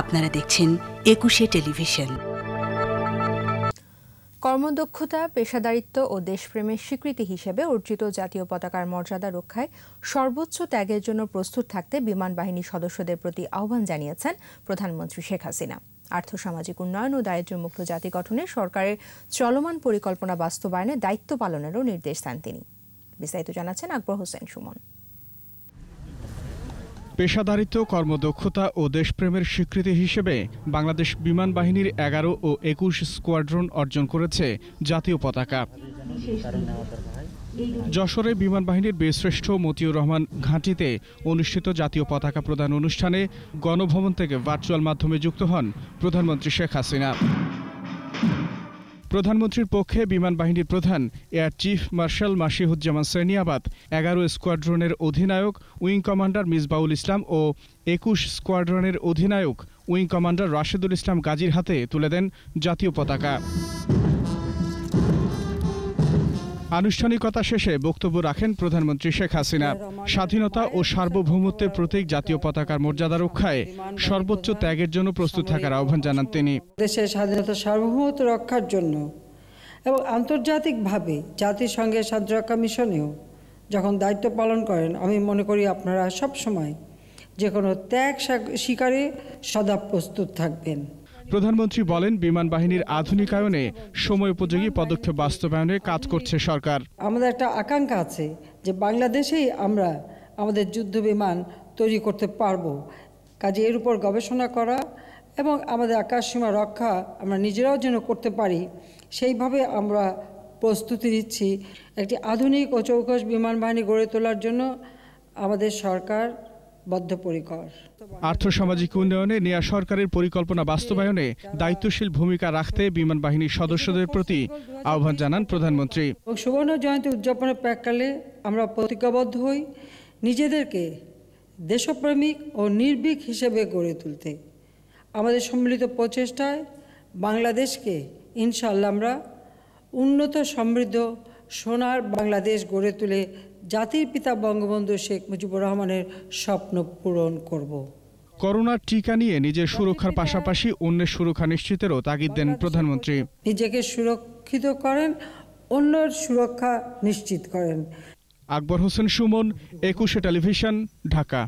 আপনারা দেখছেন ২১শে টেলিভিশন। কর্মদক্ষতা, পেশাদারিত্ব ও দেশপ্রেমের স্বীকৃতি হিসেবে অর্জিত জাতীয় পতাকার মর্যাদা রক্ষায় সর্বোচ্চ ত্যাগের জন্য প্রস্তুত থাকতে বিমান বাহিনীর সদস্যদের প্রতি আহ্বান জানিয়েছেন প্রধানমন্ত্রী শেখ হাসিনা। আর্থসামাজিক উন্নয়ন ও দারিদ্র্যমুক্ত জাতি গঠনে সরকারের চলমান পরিকল্পনা বাস্তবায়নে দায়িত্ব পালনেরও নির্দেশ দেন তিনি। বিস্তারিত জানাচ্ছেন আকবর হোসেন সুমন। পেশাদারিত্ব, কর্মদক্ষতা ও দেশপ্রেমের স্বীকৃতি হিসেবে বাংলাদেশ বিমান বাহিনীর ১১ ও ২১ স্কোয়াড্রন অর্জন করেছে জাতীয় পতাকা। যশোরে বিমান বাহিনীর বীরশ্রেষ্ঠ মতিউর রহমান ঘাঁটিতে অনুষ্ঠিত জাতীয় পতাকা প্রদান অনুষ্ঠানে গণভবন থেকে ভার্চুয়াল মাধ্যমে যুক্ত হন প্রধানমন্ত্রী শেখ হাসিনা। প্রধানমন্ত্রীর পক্ষে বিমান বাহিনীর প্রধান এয়ার চিফ মার্শাল মাসিহুজ্জামান সেনিয়াবাত, ১১ স্কোয়াড্রনের অধিনায়ক উইং কমান্ডার মিসবাউল ইসলাম ও ২১ স্কোয়াড্রনের অধিনায়ক উইং কমান্ডার রাশেদুল ইসলাম গাজীর হাতে তুলে দেন জাতীয় পতাকা। আনুষ্ঠানিকতা শেষে বক্তব্য রাখেন প্রধানমন্ত্রী শেখ হাসিনা। স্বাধীনতা ও সার্বভৌমত্বের প্রতীক জাতীয় পতাকার মর্যাদা রক্ষায় সর্বোচ্চ ত্যাগের জন্য প্রস্তুত থাকার আহ্বান জানান তিনি। দেশের স্বাধীনতা সার্বভৌমত্ব রক্ষার জন্য এবং আন্তর্জাতিকভাবে জাতিসংঘের শান্তিরক্ষা মিশনেও যখন দায়িত্ব পালন করেন, আমি মনে করি আপনারা সবসময় যে কোনো ত্যাগ স্বীকারে সদা প্রস্তুত থাকবেন। প্রধানমন্ত্রী বলেন, বিমান বাহিনীর আধুনিকায়নে সময়োপযোগী পদক্ষেপ বাস্তবায়নে কাজ করছে সরকার। আমাদের একটা আকাঙ্ক্ষা আছে যে বাংলাদেশেই আমরা আমাদের যুদ্ধ বিমান তৈরি করতে পারবো। কাজে এর উপর গবেষণা করা এবং আমাদের আকাশসীমা রক্ষা আমরা নিজেরাও যেন করতে পারি, সেইভাবে আমরা প্রস্তুতি নিচ্ছি। একটি আধুনিক ও চৌকস বিমান বাহিনী গড়ে তোলার জন্য আমাদের সরকার বদ্ধপরিকর। আর্থসামাজিক উন্নয়নে নেয়া সরকারের পরিকল্পনা বাস্তবায়নে দায়িত্বশীল ভূমিকা রাখতে বিমান বাহিনীর সদস্যদের প্রতি আহ্বান জানান প্রধানমন্ত্রী। সুবর্ণ জয়ন্তী উদযাপনের প্রাক্কালে আমরা প্রতিজ্ঞাবদ্ধ হই নিজেদেরকে দেশপ্রেমিক ও নির্ভীক হিসেবে গড়ে তুলতে। আমাদের সম্মিলিত প্রচেষ্টায় বাংলাদেশকে ইনশাআল্লাহ আমরা উন্নত, সমৃদ্ধ, সোনার বাংলাদেশ গড়ে তুলে জাতির পিতা বঙ্গবন্ধু শেখ মুজিবুর রহমানের স্বপ্ন পূরণ করব। করোনার টিকা নিয়ে নিজের সুরক্ষার পাশাপাশি অন্যের সুরক্ষা নিশ্চিতেরও তাগিদ দেন প্রধানমন্ত্রী। নিজেকে সুরক্ষিত করেন, অন্যের সুরক্ষা নিশ্চিত করেন। আকবর হোসেন সুমন, ২১শে টেলিভিশন, ঢাকা।